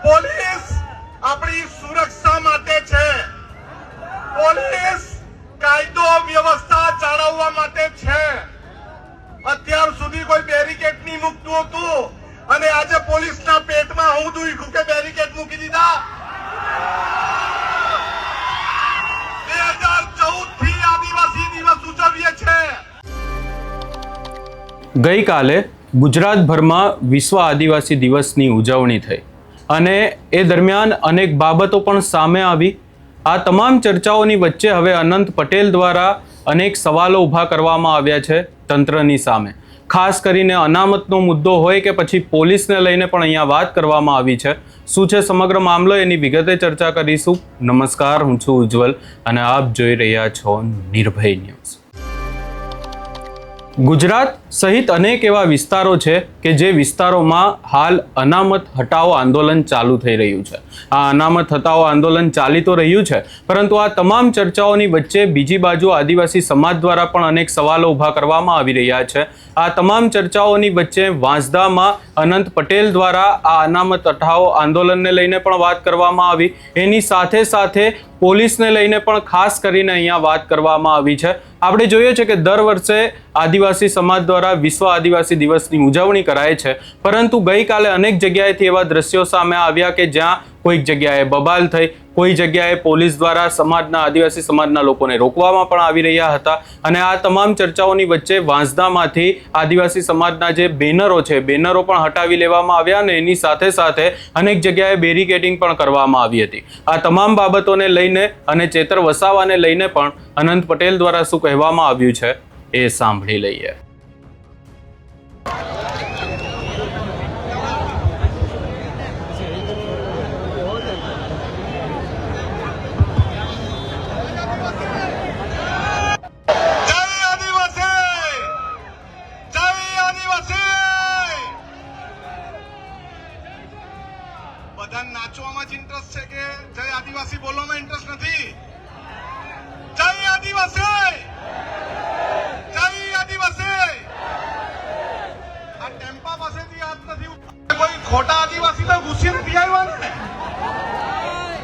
Police આપણી સુરક્ષા માટે છે. પોલીસ કાયદો વ્યવસ્થા જાળવવા માટે છે. અત્યાર સુધી કોઈ બેરિકેડ નહીં મૂકતું હતું અને આજે પોલીસના પેટમાં હું દુખ્યું કે બેરિકેડ મૂકી દીધા. 2014 થી આદિવાસી દિવસ ઉજવીએ છીએ. ગઈકાલે ગુજરાતભરમાં વિશ્વ આદિવાસી દિવસની ઉજવણી થઈ અને એ દરમિયાન અનેક બાબતો પણ સામે આવી. આ તમામ ચર્ચાઓની વચ્ચે હવે અનંત પટેલ દ્વારા અનેક સવાલો ઊભા કરવામાં આવ્યા છે તંત્રની સામે. ખાસ કરીને અનામતનો મુદ્દો હોય કે પછી પોલીસને લઈને પણ અહીંયા વાત કરવામાં આવી છે. શું છે સમગ્ર મામલો એની વિગતે ચર્ચા કરીશું. નમસ્કાર, હું છું ઉજ્જવલ અને આપ જોઈ રહ્યા છો નિર્ભય ન્યૂઝ. ગુજરાત સહિત અનેક એવા વિસ્તારો છે કે જે વિસ્તારોમાં હાલ અનામત હટાવો આંદોલન ચાલુ થઈ રહ્યું છે. આ અનામત હટાવો આંદોલન ચાલી તો રહ્યું છે, પરંતુ આ તમામ ચર્ચાઓની વચ્ચે બીજી બાજુ આદિવાસી સમાજ દ્વારા પણ અનેક સવાલો ઊભા કરવામાં આવી રહ્યા છે. આ તમામ ચર્ચાઓની વચ્ચે વાંસદામાં અનંત પટેલ દ્વારા આ અનામત હટાવો આંદોલનને લઈને પણ વાત કરવામાં આવી. એની સાથે સાથે પોલીસને લઈને પણ ખાસ કરીને અહીંયા વાત કરવામાં આવી છે. આપણે જોઈએ છે કે દર વર્ષે આદિવાસી સમાજ દ્વારા વિશ્વ આદિવાસી દિવસની ઉજવણી કરાય છે, પરંતુ ગઈકાલે અનેક જગ્યાએથી એવા દ્રશ્યો સામે આવ્યા કે જ્યાં કોઈક જગ્યાએ બબાલ થઈ, કોઈ જગ્યાએ પોલીસ દ્વારા આદિવાસી સમાજના લોકોને રોકવામાં પણ આવી રહ્યા હતા. અને આ તમામ ચર્ચાઓની વચ્ચે વાંસદામાંથી આદિવાસી સમાજના જે બેનરો છે, બેનરો પણ હટાવી લેવામાં આવ્યા અને એની સાથે સાથે અનેક જગ્યાએ બેરિકેડિંગ પણ કરવામાં આવી હતી. આ તમામ બાબતોને લઈને અને ચેતર વસાવાને લઈને પણ અનંત પટેલ દ્વારા શું કહેવામાં આવ્યું છે એ સાંભળી લઈએ. નાચવામાં જ ઇન્ટરેસ્ટ છે કે જય આદિવાસી બોલવામાં ઇન્ટરેસ્ટ નથી? જય આદિવાસી, જય આદિવાસી. આ ટેમ્પા પાસેથી યાદ નથી, કોઈ ખોટા આદિવાસી તો ઘૂસી નથી આવ્યા ને?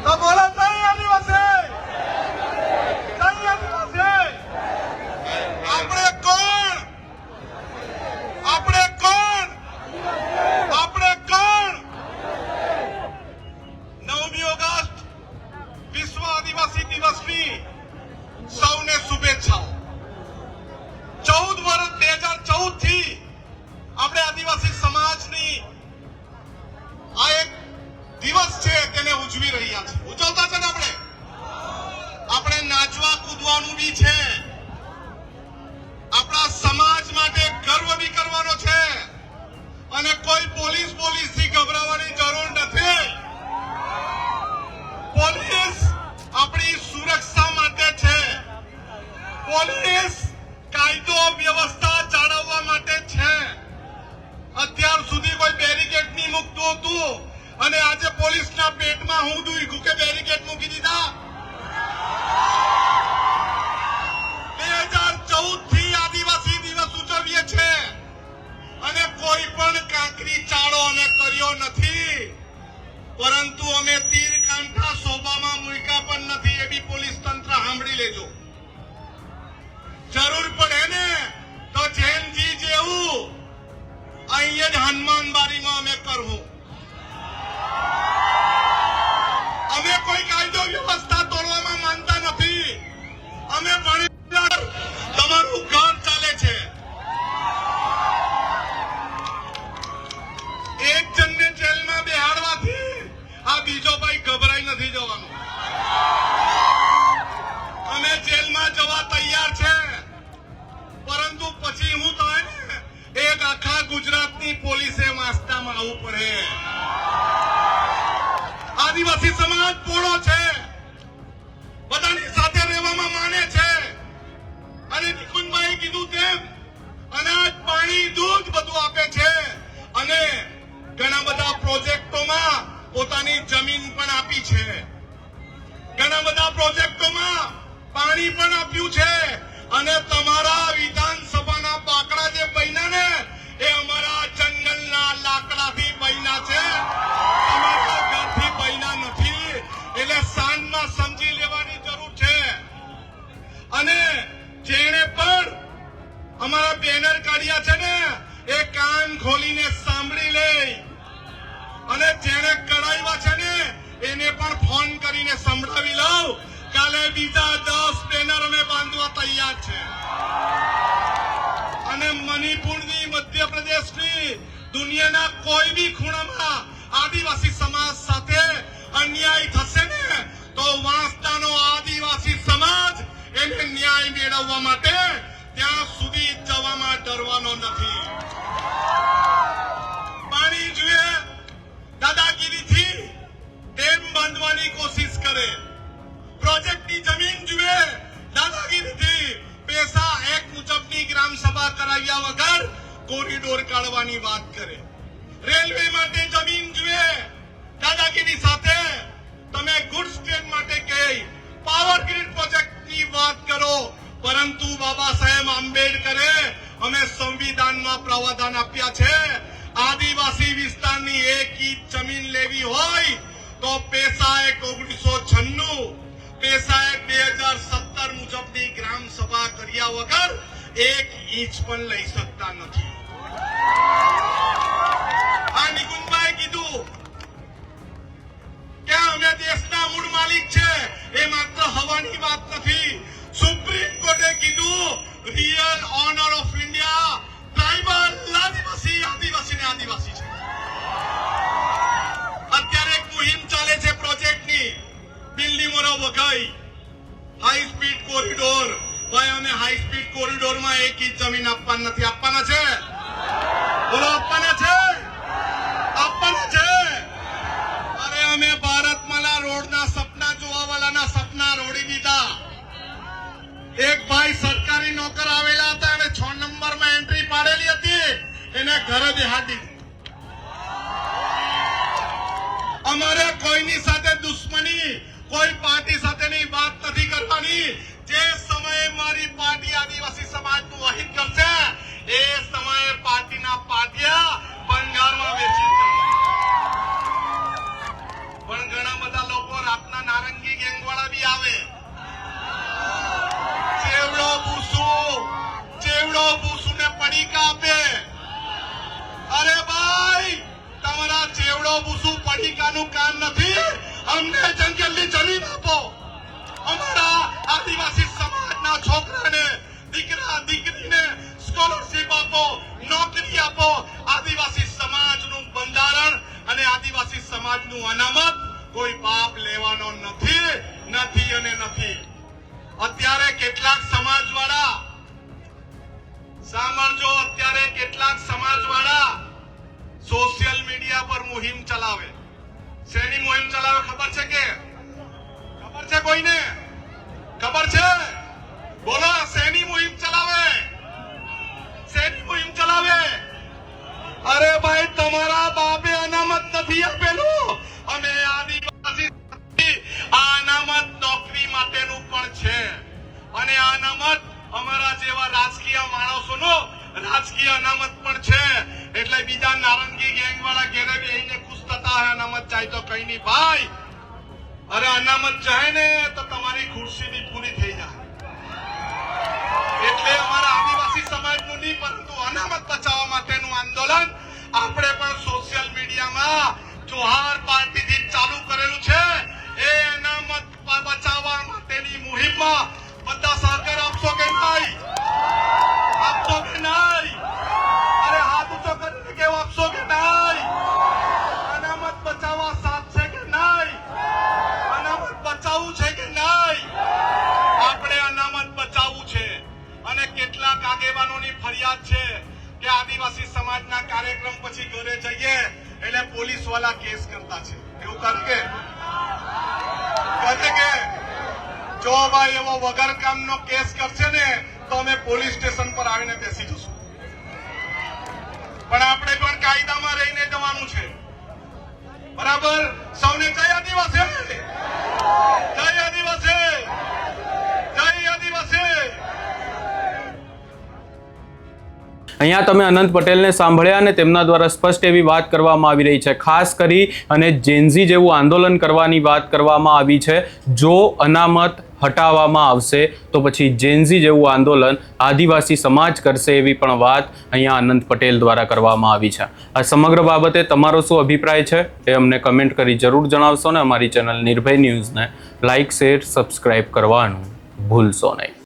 તો બોલો જય આદિવાસી, જય આદિવાસી. આપણે કોણ? આપણે કોણ? આપણે કોણ? 9મી ઓગસ્ટ વિશ્વ આદિવાસી દિવસની સૌને શુભેચ્છાઓ. 14 વર્ષ 2014 થી આપણે આદિવાસી સમાજની આ એક દિવસ છે તેને ઉજવી રહ્યા છે. ઉજવતા છે ને આપણે નાચવા કૂદવાનું બી છે, આપણા સમાજ માટે ગર્વ બી કરવાનો છે અને કોઈ પોલીસથી ગભરાવાની જરૂર નથી. પોલીસ આપણી સુરક્ષા માટે છે. પોલીસ કાયદો વ્યવસ્થા જાળવવા માટે છે. અત્યાર સુધી કોઈ બેરિકેડ નહીં મૂકતું હતું અને આજે પોલીસના પેટમાં હું દુખ્યું કે બેરિકેડ મૂકી દીધા. 2014 થી આદિવાસી દિવસ ઉજવીએ છીએ અને કોઈ પણ કાંકરી ચાળો અમે કર્યો નથી, પરંતુ અમે તીર કાંઠા શોભામાં મૂક્યા પણ નથી. એ બી પોલીસ તંત્ર સાંભળી લેજો. જરૂર પડે ને તો જૈનજી જેવું અહીંયા જ હનુમાનબારીમાં અમે કરવું. અમે કોઈ કાયદો વ્યવસ્થા તોડવામાં માનતા નથી. અમે તમારું ઘર ચાલે છે. એક જણને જેલમાં બેહાડવાથી આ બીજો ભાઈ ગભરાઈ નથી જવાનો. અમે જેલમાં જવા તૈયાર છે, પરંતુ પછી હું થાય ને એક આખા ગુજરાતની પોલીસે વાંસદામાં આવવું પડે. આદિવાસી સમાજ પોળો છે, બધાની સાથે રહેવામાં માને છે અને નિકુંજભાઈ કીધું તેમ અનાજ, પાણી, દૂધ બધું આપે છે અને ઘણા બધા પ્રોજેક્ટોમાં પોતાની જમીન પણ આપી છે. ઘણા બધા પ્રોજેક્ટોમાં પાણી પણ આપ્યું છે અને તમારા વિધાનસભાના બાકડા જે બન્યા ને એ અમારા જંગલના લાકડાથી બન્યા છે. તમારા ઘરથી આવીને સંભળાવી લઉં, કાલે બીજા 10 બેનર અમે બાંધવા તૈયાર છે. અને મણિપુરની, મધ્યપ્રદેશની, દુનિયાના કોઈ બી ખૂણામાં આદિવાસી સમાજ સાથે અન્યાય થશે ને તો વાંસદાનો આદિવાસી સમાજ એને ન્યાય મેળવવા માટે ત્યાં સુધી જવામાં ડરવાનો નથી. પાણી જોઈએ, દાદાગીરીથી ડેમ બાંધવાની કોશિશ કરે. પ્રોજેક્ટની જમીન જોઈએ, દાદાગીરીથી પૈસા એક મુજબની ગ્રામ સભા કરાવ્યા વગર કોરિડોર કાઢવાની વાત કરે. રેલવે માટે જમીન જોઈએ, દાદાગીરી સાથે તમે ગુડ્સ ટ્રેન માટે કે પાવર ગ્રીડ પ્રોજેક્ટની વાત કરો, પરંતુ બાબા સાહેબ આંબેડકરે અમે સંવિધાનમાં પ્રાવધાન આપ્યા છે, આદિવાસી વિસ્તારની 1 ઇંચ જમીન લેવી હોય તો પૈસા એક 1996, પૈસા એક 2017 મુજબની ગ્રામ સભા કર્યા વગર 1 ઇંચ પણ લઈ શકતા નથી. આ નિકુંજભાઈ કીધું કે અમે દેશના મૂળ માલિક છે, એ માત્ર હવાની વાત નથી. સુપ્રીમ કોર્ટે કીધું real owner of India tribal આદિવાસી, આદિવાસી ને આદિવાસી છે. અત્યારે એક મુહિમ ચાલે છે પ્રોજેક્ટની, બિલ્ડિંગોનો વઘાઈ, હાઈ સ્પીડ કોરિડોર. ભાઈ અમે હાઈ સ્પીડ કોરિડોરમાં 1 ઇંચ જમીન આપવાના નથી. આપવાના છે? બોલો, આપવાના છે? આપવાના છે? અરે અમે ભારતમાલા રોડના સપના જોવાવાળાના સપના રોડી દીધા. એક ભાઈ સરકારી નોકર આવેલા હતા, એને 6 નંબરમાં એન્ટ્રી પાડેલી હતી, એને ઘરે બેહાડી દીધી. અમારે કોઈની સાથે દુશ્મની, કોઈ પાર્ટી સાથેની વાત નથી કરવાની. જે સમયે મારી પાર્ટી આદિવાસી સમાજનું અહિત કરશે એ સમયે પાર્ટીના પાટિયા બંગાળમાં વેચી જશે. પણ ઘણા બધા લોકો રાતના નારંગી ગેંગવાળા બી આવે. ચેવડો ભૂસુ ને પડીકા આપે. અરે ભાઈ, તમારા ચેવડો ભૂસુ પડીકાનું કામ નથી. અમને જંગલની જમીન આપો. અમારા આદિવાસી સમાજના છોકરાને, દીકરા દીકરીને સ્કોલરશીપ આપો, નોકરી આપો. આદિવાસી સમાજનું બંધારણ અને આદિવાસી સમાજનું અનામત કોઈ બાપ લેવાનો નથી, નથી અને નથી. અત્યારે કેટલાક સમાજવાળા, સાંભળજો, અત્યારે કેટલાક સમાજવાળા સોશિયલ મીડિયા પર મુહિમ ચલાવે. શેની મુહિમ ચલાવે ખબર છે કે? ખબર છે કોઈને? ખબર છે? બોલો, શેની મુહિમ ચલાવે? શેની મુહિમ ચલાવે? અરે ભાઈ, તમારા બાપે અનામત નથી આપેલું. અમે આદિવાસી આ અનામત નોકરી માટેનું પણ છે. અને આ અનામત અમારા જેવા રાજકીય માણસોનો રાજકીય અનામત પણ છે. એટલે બીજા નારંગી ગેંગવાળા ઘેરે બેહીને ખુશ થતા હોય અનામત જાય તો કઈ નહીં ભાઈ. અરે અનામત જાય ને તો તમારી ખુરશી બી પૂરી થઈ જાય. એટલે અમારા આદિવાસી સમાજનું નહીં, પરંતુ અનામત બચાવવા માટેનું આંદોલન આપણે પણ સોશિયલ મીડિયામાં જોહાર પાર્ટીથી ચાલુ કરેલું છે. એ અનામત બચાવવા માટેની મુહિમમાં બધા સહકાર આપશો કે નહીં? આપશો કે નહીં? અરે હાથ ઊંચો કરીને કેવું આપશો કે નહીં? અનામત બચાવવા સાથ છે કે નહીં? અનામત બચાવવું છે કે નહીં? આપણે અનામત બચાવવું છે. અને કેટલાક આગેવાનોની ફરિયાદ છે કે આદિવાસી સમાજના કાર્યક્રમ પછી ઘરે જઈએ એટલે પોલીસ વાળા કેસ કરતા છે. એવું કરે કે જો ભાઈ એવો વગર કામનો કેસ કરશે ને તો અમે પોલીસ સ્ટેશન પર આવીને બેસી જશું. પણ આપણે પણ કાયદામાં રહીને જવાનું છે. બરાબર? સૌને જય આદિવાસી, જય આદિવાસી, જય આદિવાસી. અહીંયા તમે અનંત પટેલને સાંભળ્યા અને તેમના દ્વારા સ્પષ્ટ એવી વાત કરવામાં આવી રહી છે. ખાસ કરી અને જેન્ઝી જેવું આંદોલન કરવાની વાત કરવામાં આવી છે. જો અનામત હટાવવામાં આવશે તો પછી જેન્ઝી જેવું આંદોલન આદિવાસી સમાજ કરશે એવી પણ વાત અહીંયા આનંદ પટેલ દ્વારા કરવામાં આવી છે. આ સમગ્ર બાબતે તમારો શું અભિપ્રાય છે એ અમને કમેન્ટ કરી જરૂર જણાવશો ને અમારી ચેનલ નિર્ભય ન્યૂઝને લાઇક, શેર, સબસ્ક્રાઇબ કરવાનું ભૂલશો નહીં.